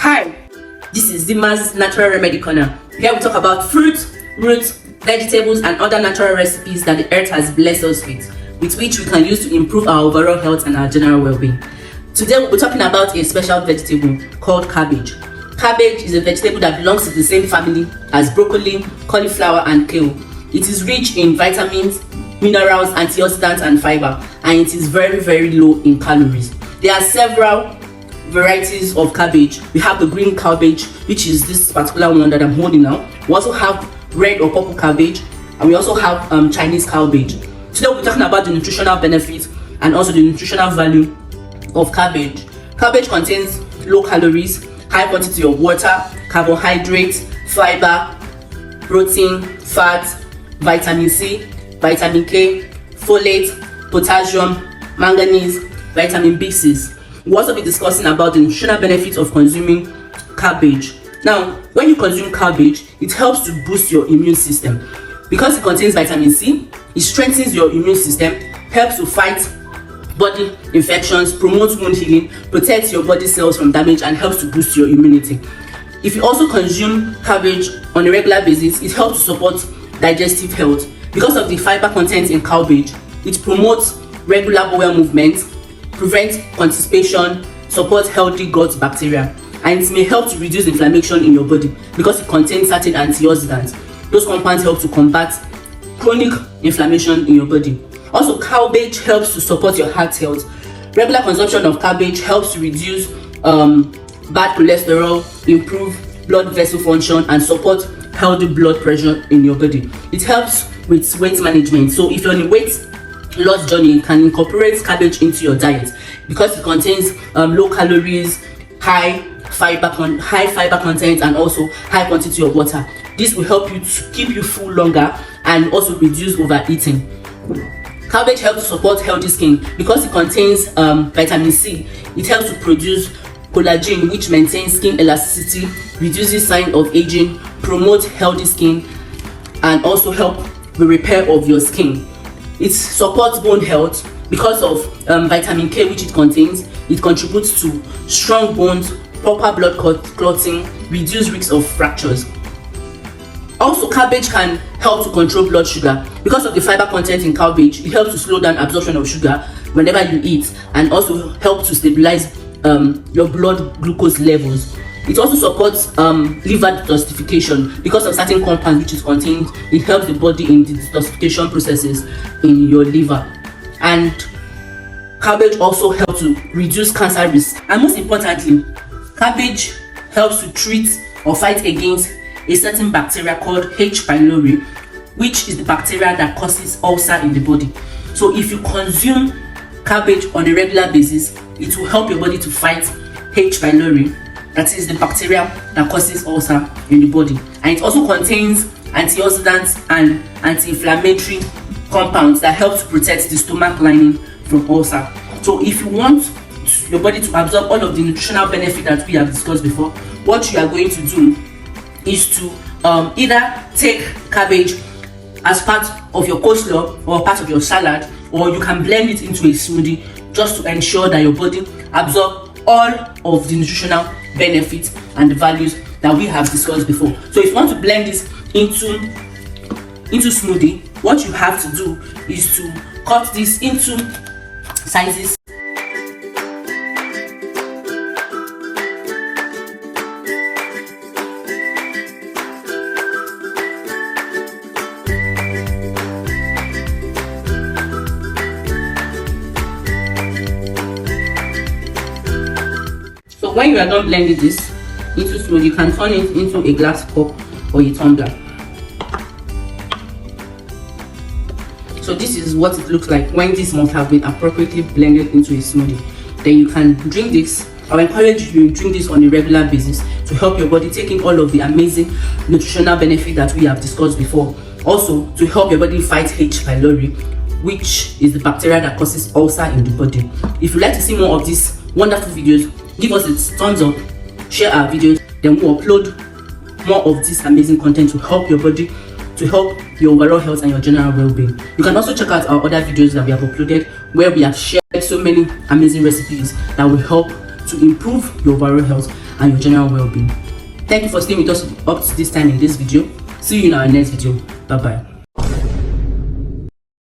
Hi, this is Zima's Natural Remedy Corner. Here we talk about fruits, roots, vegetables and other natural recipes that the earth has blessed us with which we can use to improve our overall health and our general well-being. Today we'll be talking about a special vegetable called cabbage. Cabbage is a vegetable that belongs to the same family as broccoli, cauliflower and kale. It is rich in vitamins, minerals, antioxidants and fiber, and it is very low in calories. There are several varieties of cabbage. We have the green cabbage, which is this particular one that I'm holding now. We also have red or purple cabbage, and we also have Chinese cabbage. Today we'll be talking about the nutritional benefits and also the nutritional value of cabbage. Cabbage contains low calories, high quantity of water, carbohydrates, fiber, protein, fat, vitamin C, vitamin K, folate, potassium, manganese, vitamin B6. We'll also be discussing about the nutritional benefits of consuming cabbage. Now, when you consume cabbage, it helps to boost your immune system. Because it contains vitamin C, it strengthens your immune system, helps to fight body infections, promotes wound healing, protects your body cells from damage, and helps to boost your immunity. If you also consume cabbage on a regular basis, it helps to support digestive health. Because of the fiber content in cabbage, it promotes regular bowel movement, prevents constipation, supports healthy gut bacteria, and it may help to reduce inflammation in your body because it contains certain antioxidants. Those compounds help to combat chronic inflammation in your body. Also, cabbage helps to support your heart health. Regular consumption of cabbage helps to reduce bad cholesterol, improve blood vessel function, and support healthy blood pressure in your body. It helps with weight management. So if you're on a weight loss journey, you can incorporate cabbage into your diet because it contains low calories, high fiber content, and also high quantity of water. This will help you to keep you full longer and also reduce overeating. Cabbage helps to support healthy skin because it contains vitamin C. It helps to produce collagen, which maintains skin elasticity, reduces signs of aging, promotes healthy skin, and also help the repair of your skin. It supports bone health because of vitamin K, which it contains. It contributes to strong bones, proper blood clotting, reduce risks of fractures. Also, cabbage can help to control blood sugar. Because of the fiber content in cabbage, it helps to slow down absorption of sugar whenever you eat, and also help to stabilize your blood glucose levels. It also supports liver detoxification because of certain compounds which is contained. It helps the body in the detoxification processes in your liver. And cabbage also helps to reduce cancer risk. And most importantly, cabbage helps to treat or fight against a certain bacteria called H. pylori, which is the bacteria that causes ulcer in the body. So if you consume cabbage on a regular basis, it will help your body to fight H. pylori, that is the bacteria that causes ulcer in the body. And it also contains antioxidants and anti-inflammatory compounds that help to protect the stomach lining from ulcer. So if you want your body to absorb all of the nutritional benefit that we have discussed before, what you are going to do is to either take cabbage as part of your coleslaw or part of your salad, or you can blend it into a smoothie just to ensure that your body absorbs all of the nutritional benefits and the values that we have discussed before. So if you want to blend this into smoothie, what you have to do is to cut this into sizes. So when you are done blending this into smoothie, you can turn it into a glass cup or a tumbler. So this is what it looks like when this must have been appropriately blended into a smoothie. Then you can drink this. I encourage you to drink this on a regular basis to help your body take in all of the amazing nutritional benefit that we have discussed before. Also to help your body fight H. pylori, which is the bacteria that causes ulcer in the body. If you'd like to see more of these wonderful videos, give us a thumbs up, share our videos, then we'll upload more of this amazing content to help your body, to help your overall health and your general well-being. You can also check out our other videos that we have uploaded where we have shared so many amazing recipes that will help to improve your overall health and your general well-being. Thank you for staying with us up to this time in this video. See you in our next video. Bye bye.